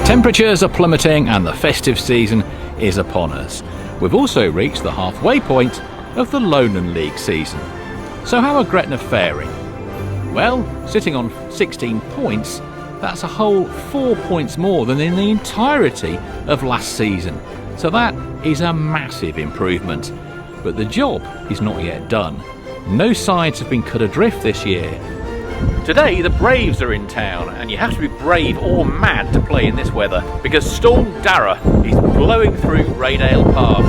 Temperatures are plummeting and the festive season is upon us. We've also reached the halfway point of the Lowland League season. So how are Gretna faring? Well, sitting on 16 points, that's a whole 4 points more than in the entirety of last season. So that is a massive improvement. But the job is not yet done. No sides have been cut adrift this year. Today the Braves are in town, and you have to be brave or mad to play in this weather because Storm Dara is blowing through Raydale Park.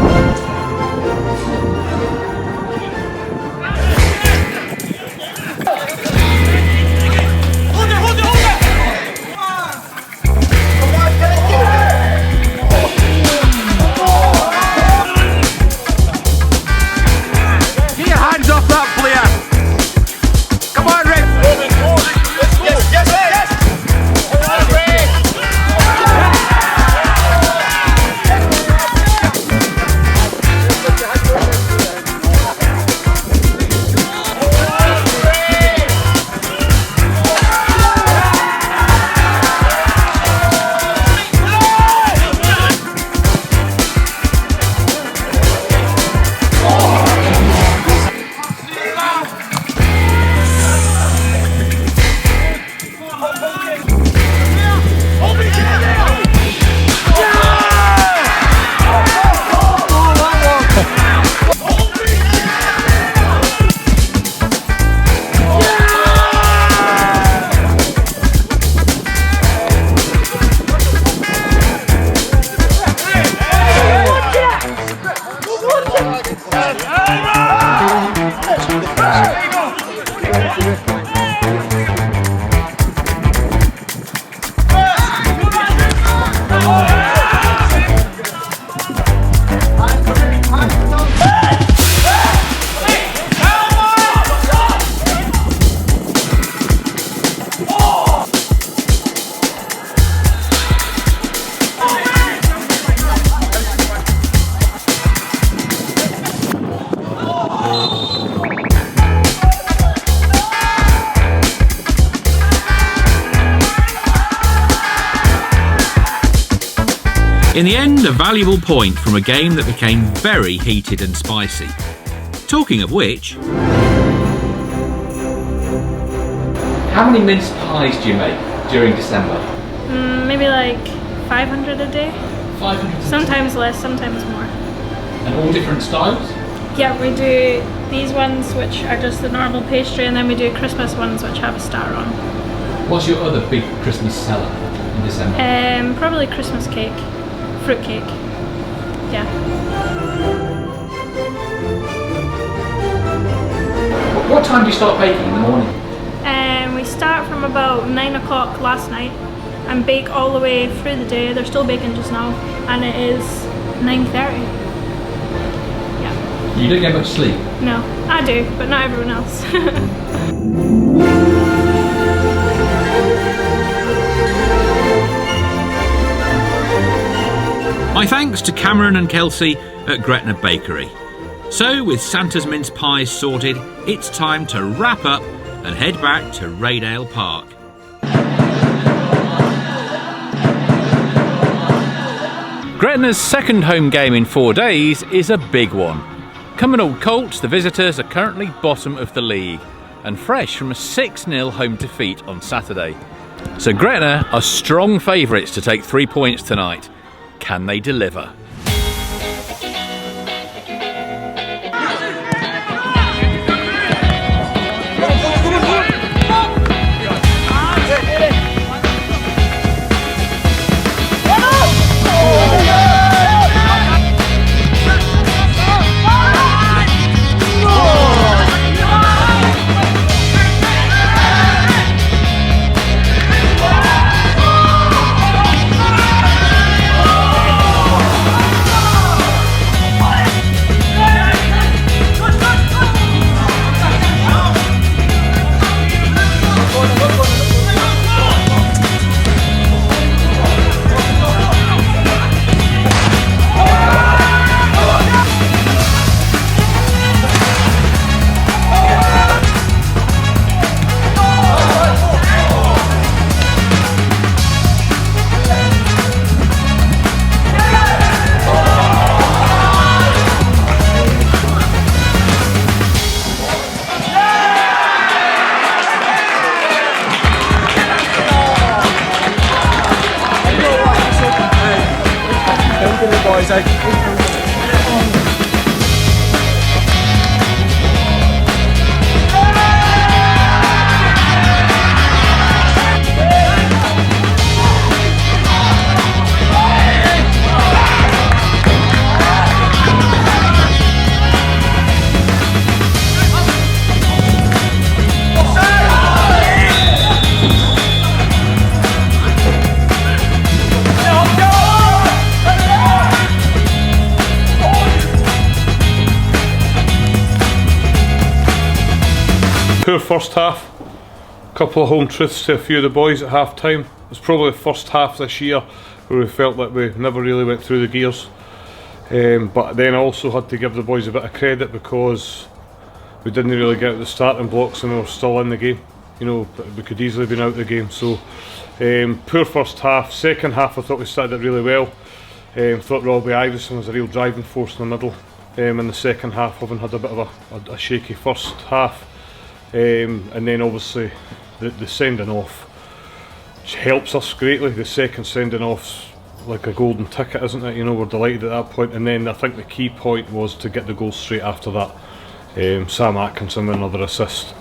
In the end, a valuable point from a game that became very heated and spicy. Talking of which... How many mince pies do you make during December? Maybe like 500 a day. 500? Sometimes less, sometimes more. And all different styles? Yeah, we do these ones which are just the normal pastry, and then we do Christmas ones which have a star on. What's your other big Christmas seller in December? Probably Christmas cake. Fruit cake. Yeah. What time do you start baking in the morning? We start from about 9 o'clock last night and bake all the way through the day. They're still baking just now, and it is 9:30. Yeah. You don't get much sleep? No, I do, but not everyone else. My thanks to Cameron and Kelsey at Gretna Bakery. So, with Santa's mince pies sorted, it's time to wrap up and head back to Raydale Park. Gretna's second home game in 4 days is a big one. Cumbernauld Colts, the visitors, are currently bottom of the league and fresh from a 6-0 home defeat on Saturday. So Gretna are strong favourites to take 3 points tonight. Can they deliver? boys, eh? Poor first half. A couple of home truths to a few of the boys at half time. It was probably the first half this year where we felt like we never really went through the gears. But then I also had to give the boys a bit of credit because we didn't really get out the starting blocks and we were still in the game. You know, we could easily have been out of the game. So poor first half. Second half I thought we started it really well. Thought Robbie Iveson was a real driving force in the middle in the second half, having had a bit of a shaky first half. And then obviously the sending off helps us greatly. The second sending off's like a golden ticket, isn't it? You know, we're delighted at that point. And then I think the key point was to get the goal straight after that. Sam Atkinson with another assist.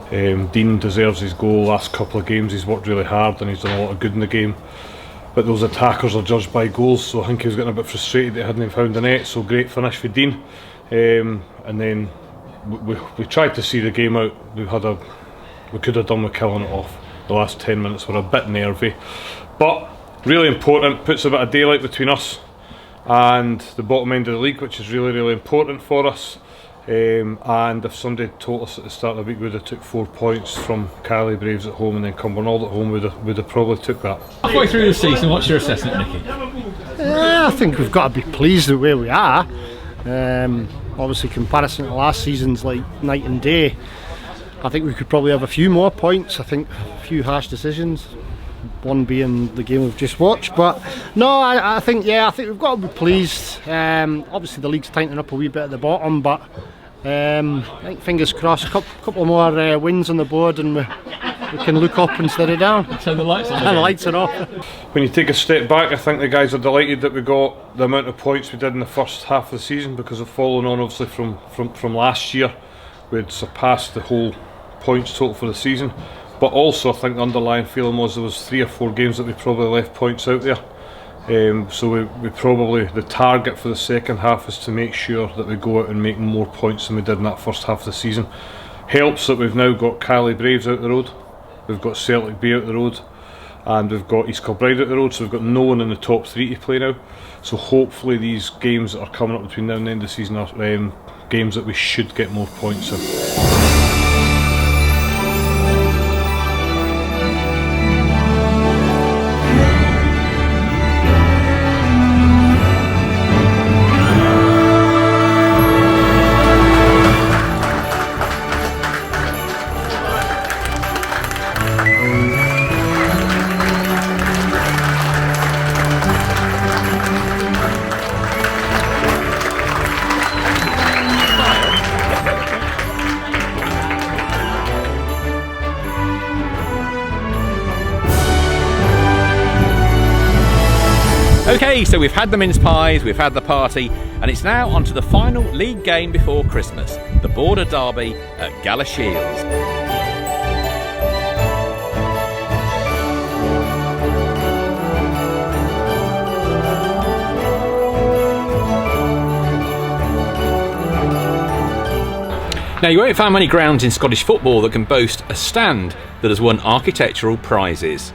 Dean deserves his goal. Last couple of games he's worked really hard and he's done a lot of good in the game. But those attackers are judged by goals, so I think he was getting a bit frustrated that he hadn't found the net. So great finish for Dean. And then we tried to see the game out. We could have done with killing it off. The last 10 minutes were a bit nervy, but really important. Puts a bit of daylight between us and the bottom end of the league, which is really, really important for us. And if somebody told us at the start of the week we'd have took 4 points from Cali Braves at home and then Cumbernauld at home, we'd have probably took that. Halfway through the season, what's your assessment, Nicky? I think we've got to be pleased with where we are. Obviously comparison to last season's like night and day. I think we could probably have a few more points. I think a few harsh decisions, one being the game we've just watched. But no, I think we've got to be pleased. Obviously the league's tightening up a wee bit at the bottom, but I think fingers crossed, a couple more wins on the board and we can look up instead of down. So the lights on. And the lights are off. When you take a step back, I think the guys are delighted that we got the amount of points we did in the first half of the season, because of following on obviously from last year. We'd surpassed the whole points total for the season, but also I think the underlying feeling was there was 3 or 4 games that we probably left points out there. So we probably, the target for the second half is to make sure that we go out and make more points than we did in that first half of the season. Helps that we've now got Cali Braves out the road, we've got Celtic B out the road, and we've got East Kilbride out the road, so we've got no one in the top 3 to play now. So hopefully these games that are coming up between now and the end of the season are games that we should get more points in. Okay, so we've had the mince pies, we've had the party, and it's now on to the final league game before Christmas, the Border Derby at Gala Shields. Now, you won't find many grounds in Scottish football that can boast a stand that has won architectural prizes.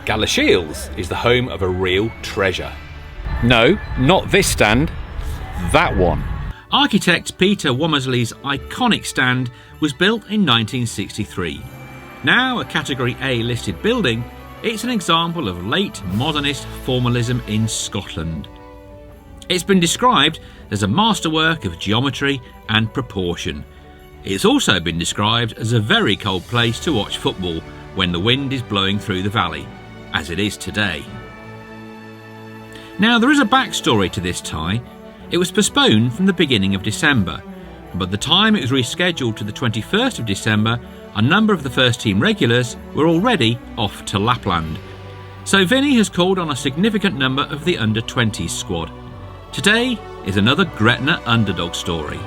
Gala Shields is the home of a real treasure. No, not this stand, that one. Architect Peter Womersley's iconic stand was built in 1963. Now a Category A listed building, it's an example of late modernist formalism in Scotland. It's been described as a masterwork of geometry and proportion. It's also been described as a very cold place to watch football when the wind is blowing through the valley, as it is today. Now, there is a backstory to this tie. It was postponed from the beginning of December, but the time it was rescheduled to the 21st of December, a number of the first team regulars were already off to Lapland. So Vinny has called on a significant number of the under-20s squad. Today is another Gretna underdog story.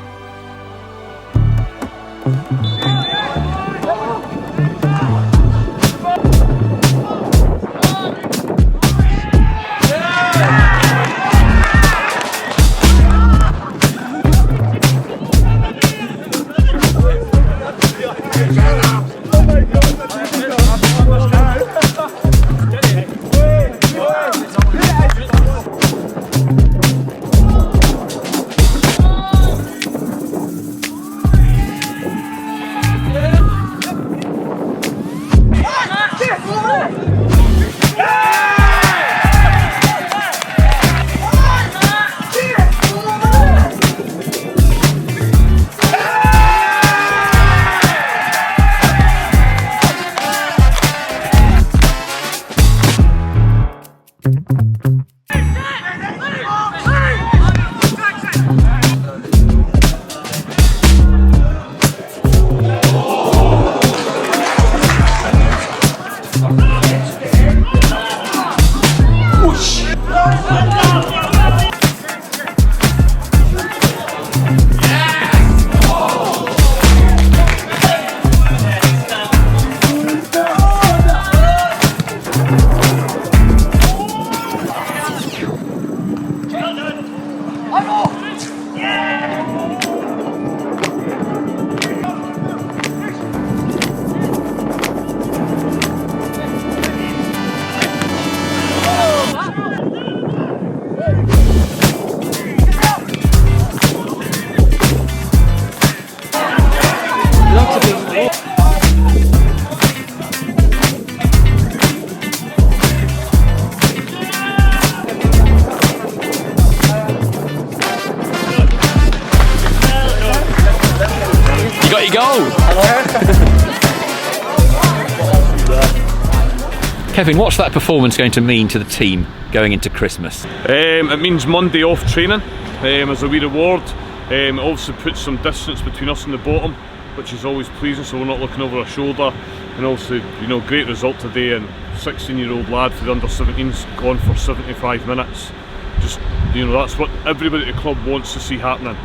Kevin, what's that performance going to mean to the team going into Christmas? It means Monday off training as a wee reward. It also puts some distance between us and the bottom, which is always pleasing, so we're not looking over our shoulder. And also, you know, great result today, and 16-year-old lad for the under-17s gone for 75 minutes. Just, you know, that's what everybody at the club wants to see happening.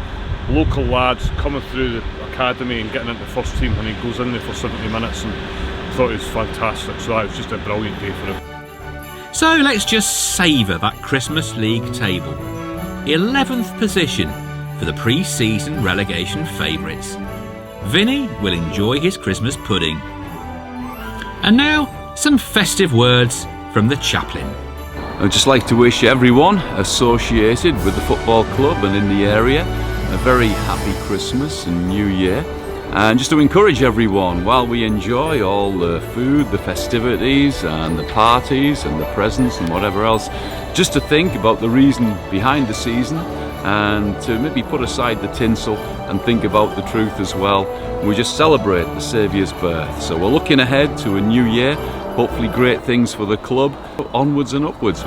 Local lads coming through the academy and getting into the first team, and he goes in there for 70 minutes, and I thought it was fantastic. So that was just a brilliant day for him. So let's just savour that Christmas League table. 11th position for the pre-season relegation favourites. Vinny will enjoy his Christmas pudding. And now, some festive words from the chaplain. I'd just like to wish everyone associated with the football club and in the area a very happy Christmas and New Year. And just to encourage everyone, while we enjoy all the food, the festivities and the parties and the presents and whatever else, just to think about the reason behind the season and to maybe put aside the tinsel and think about the truth as well. We just celebrate the Saviour's birth. So we're looking ahead to a new year, hopefully great things for the club, onwards and upwards.